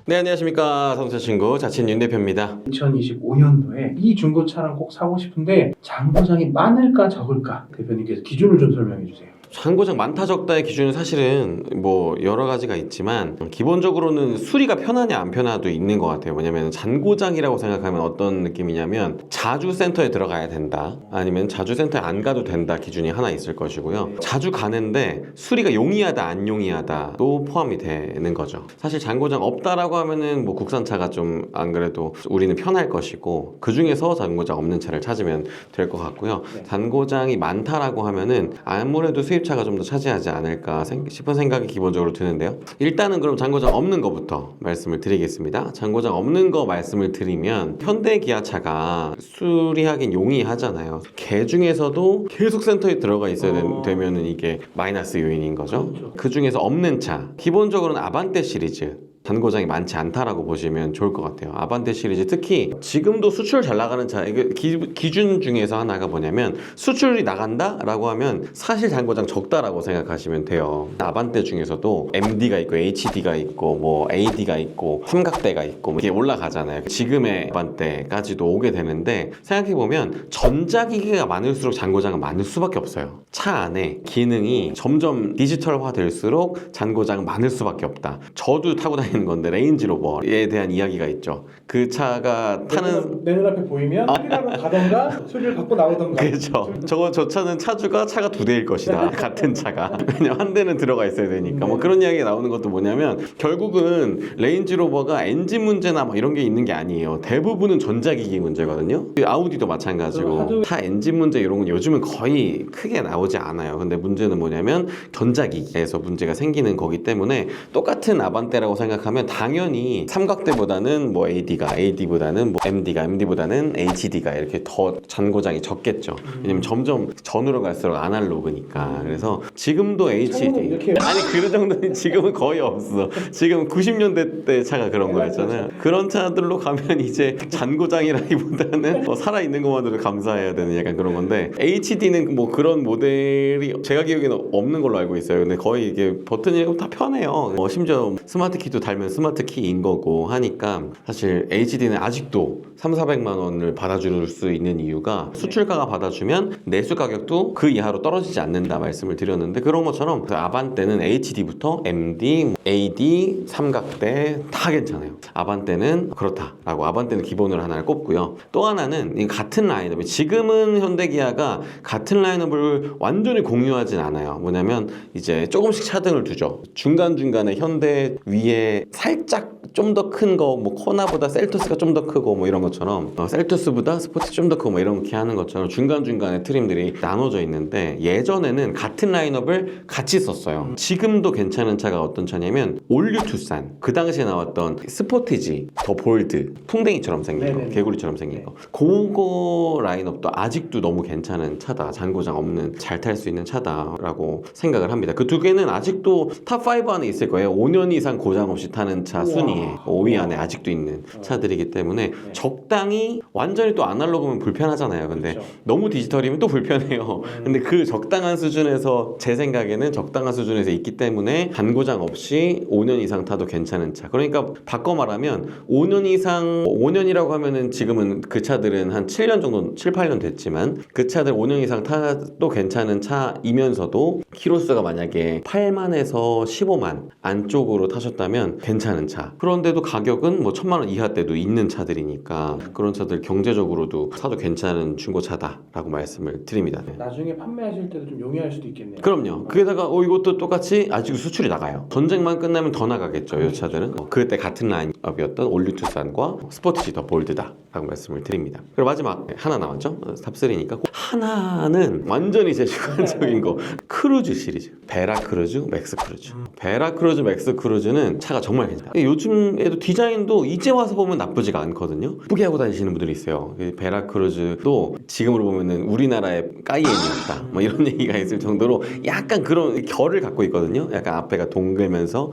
네, 안녕하십니까. 자동차 친구 자친 윤 대표입니다. 2025년도에 이 중고차랑 꼭 사고 싶은데 잔고장이 많을까 적을까? 대표님께서 기준을 좀 설명해 주세요. 잔고장 많다 적다의 기준은 사실은 뭐 여러 가지가 있지만 기본적으로는 수리가 편하냐 안 편하도 있는 것 같아요. 왜냐면 잔고장이라고 생각하면 어떤 느낌이냐면 자주 센터에 들어가야 된다, 아니면 자주 센터에 안 가도 된다 기준이 하나 있을 것이고요. 자주 가는데 수리가 용이하다 안 용이하다도 포함이 되는 거죠. 사실 잔고장 없다라고 하면은 뭐 국산차가 좀 안 그래도 우리는 편할 것이고, 그 중에서 잔고장 없는 차를 찾으면 될 것 같고요. 잔고장이 많다라고 하면은 아무래도 수입차가 좀 더 차지하지 않을까 싶은 생각이 기본적으로 드는데요. 일단은 그럼 잔고장 없는 거부터 말씀을 드리겠습니다. 잔고장 없는 거 말씀을 드리면 현대 기아차가 수리하긴 용이하잖아요. 개 중에서도 계속 센터에 들어가 있어야 되면은 이게 마이너스 요인인 거죠. 그 중에서 없는 차, 기본적으로는 아반떼 시리즈 잔고장이 많지 않다라고 보시면 좋을 것 같아요. 아반떼 시리즈, 특히 지금도 수출 잘 나가는 차, 이게 기준 중에서 하나가 뭐냐면, 수출이 나간다라고 하면 사실 잔고장 적다라고 생각하시면 돼요. 아반떼 중에서도 MD가 있고 HD가 있고 뭐 AD가 있고 삼각대가 있고 뭐 이게 올라가잖아요. 지금의 아반떼까지도 오게 되는데, 생각해보면 전자기기가 많을수록 잔고장은 많을 수밖에 없어요. 차 안에 기능이 점점 디지털화 될수록 잔고장은 많을 수밖에 없다. 저도 타고 다니는 건데 레인지로버에 대한 이야기가 있죠. 그 차가 타는 내 눈앞에 보이면 수리하러 가던가 수리를 받고 나오던가. 그렇죠. 저 차는 차주가 차가 두 대일 것이다. 같은 차가. 왜냐면 한 대는 들어가 있어야 되니까. 뭐 그런 이야기가 나오는 것도 뭐냐면, 결국은 레인지로버가 엔진 문제나 뭐 이런 게 있는 게 아니에요. 대부분은 전자기기 문제거든요. 아우디도 마찬가지고 차 엔진 문제 이런 건 요즘은 거의 크게 나오지 않아요. 근데 문제는 뭐냐면 전자기기에서 문제가 생기는 거기 때문에, 똑같은 아반떼라고 생각하면 당연히 삼각대보다는 뭐 AD보다는 뭐 MD보다는 HD가 이렇게 더 잔고장이 적겠죠. 왜냐면 점점 전으로 갈수록 아날로그니까. 그래서 지금도 HD, 아니 그 정도는 지금은 거의 없어. 지금 90년대 때 차가 그런 거였잖아요. 그런 차들로 가면 이제 잔고장이라기보다는 살아있는 것만으로도 감사해야 되는 약간 그런 건데, HD는 뭐 그런 모델이 제가 기억에는 없는 걸로 알고 있어요. 근데 거의 이게 버튼이 다 편해요. 심지어 스마트 키도 달면 스마트 키인 거고 하니까, 사실 HD는 아직도 3,400만 원을 받아줄 수 있는 이유가, 수출가가 받아주면 내수 가격도 그 이하로 떨어지지 않는다 말씀을 드렸는데, 그런 것처럼 그 아반떼는 HD부터 MD, AD, 삼각대 다 괜찮아요. 아반떼는 그렇다라고, 아반떼는 기본으로 하나를 꼽고요. 또 하나는 같은 라인업, 지금은 현대기아가 같은 라인업을 완전히 공유하진 않아요. 뭐냐면 이제 조금씩 차등을 두죠. 중간중간에 현대 위에 살짝 좀 더 큰 거, 뭐 코나보다 셀토스가 좀 더 크고 뭐 이런 것처럼, 셀토스보다 스포츠 좀 더 크고 뭐 이렇게 하는 것처럼 중간중간에 트림들이 나눠져 있는데, 예전에는 같은 라인업을 같이 썼어요. 지금도 괜찮은 차가 어떤 차냐면 올류 투싼, 그 당시에 나왔던 스포티지 더 볼드, 풍뎅이처럼 생긴 거, 개구리처럼 생긴 거, 그거 라인업도 아직도 너무 괜찮은 차다, 잔고장 없는 잘 탈 수 있는 차다라고 생각을 합니다. 그 두 개는 아직도 탑5 안에 있을 거예요. 5년 이상 고장 없이 타는 차 순위에 5위 안에 아직도 있는 차들이기 때문에, 적당히, 완전히 또 아날로그면 불편하잖아요. 근데 너무 디지털이면 또 불편해요. 근데 그 적당한 수준에서, 제 생각에는 적당한 수준에서 있기 때문에 잔고장 없이 5년 이상 타도 괜찮은 차. 그러니까 바꿔 말하면 5년 이상, 5년이라고 하면은 지금은 그 차들은 한 7년 정도, 7, 8년 됐지만 그 차들 5년 이상 타도 괜찮은 차이면서도 키로수가 만약에 8만에서 15만 안쪽으로 타셨다면 괜찮은 차. 그런데도 가격은 뭐 1,000만 원 이하대도 있는 차들이니까, 그런 차들 경제적으로도 사도 괜찮은 중고차다라고 말씀을 드립니다. 나중에 판매하실 때도 좀 용이할 수도 있겠네요. 그럼요. 그게다가 이것도 똑같이 아직 수출이 나가요. 전쟁만 끝나면 더 나가겠죠, 이 차들은. 그때 같은 라인업이었던 올류투싼과 스포티지 더 볼드다 라고 말씀을 드립니다. 그리고 마지막 하나 남았죠. 탑3니까 하나는 완전히 제 주관적인 거, 크루즈 시리즈, 베라크루즈, 맥스크루즈. 베라크루즈, 맥스크루즈는 차가 정말 괜찮아요. 요즘에도 디자인도 이제 와서 보면 나쁘지가 않거든요. 예쁘게 하고 다니시는 분들이 있어요. 베라크루즈도 지금으로 보면은 우리나라의 까이엔이었다, 뭐 이런 얘기가 있을 정도로 약간 그런 결을 갖고 있거든요. 약간 앞에가 동글면서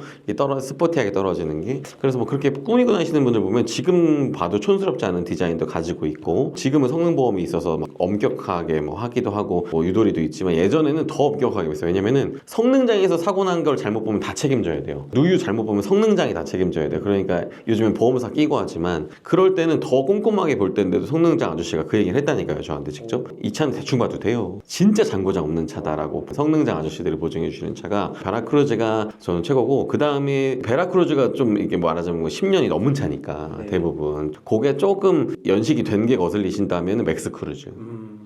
스포티하게 떨어지는 게. 그래서 뭐 그렇게 꾸미고 다니시는 분들 보면 지금 봐도 촌스럽지 않은 디자인도 가지고 있고, 지금은 성능보험이 있어서 막 엄격하게 뭐 하기도 하고 뭐 유도리도 있지만, 예전에는 더 엄격하게 했어요. 왜냐면은 성능장에서 사고 난 걸 잘못 보면 다 책임져야 돼요. 누유 잘못 보면 성능 성능장이 다 책임져야 돼요. 그러니까 요즘엔 보험사 끼고 하지만 그럴 때는 더 꼼꼼하게 볼 때인데도 성능장 아저씨가 그 얘기를 했다니까요. 저한테 직접. 이 차는 대충 봐도 돼요. 진짜 잔고장 없는 차다라고 성능장 아저씨들이 보증해 주시는 차가 베라크루즈가 저는 최고고, 그 다음에 베라크루즈가 좀 이게 말하자면 10년이 넘은 차니까 네. 대부분 그게 조금 연식이 된 게 거슬리신다면 맥스크루즈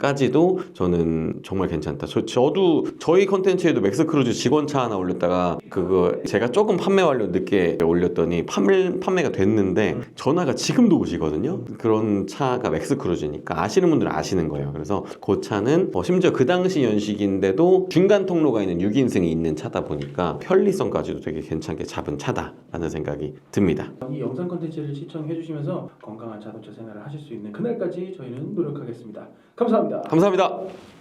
까지도 저는 정말 괜찮다. 저도 저희 컨텐츠에도 맥스크루즈 직원차 하나 올렸다가 그거 제가 조금 판매 완료 늦게 올렸더니 판매가 됐는데 전화가 지금도 오시거든요. 그런 차가 맥스크루즈니까 아시는 분들은 아시는 거예요. 그래서 그 차는 심지어 그 당시 연식인데도 중간 통로가 있는 6인승이 있는 차다 보니까 편리성까지도 되게 괜찮게 잡은 차다라는 생각이 듭니다. 이 영상 컨텐츠를 시청해 주시면서 건강한 자동차 생활을 하실 수 있는 그날까지 저희는 노력하겠습니다. 감사합니다. 감사합니다.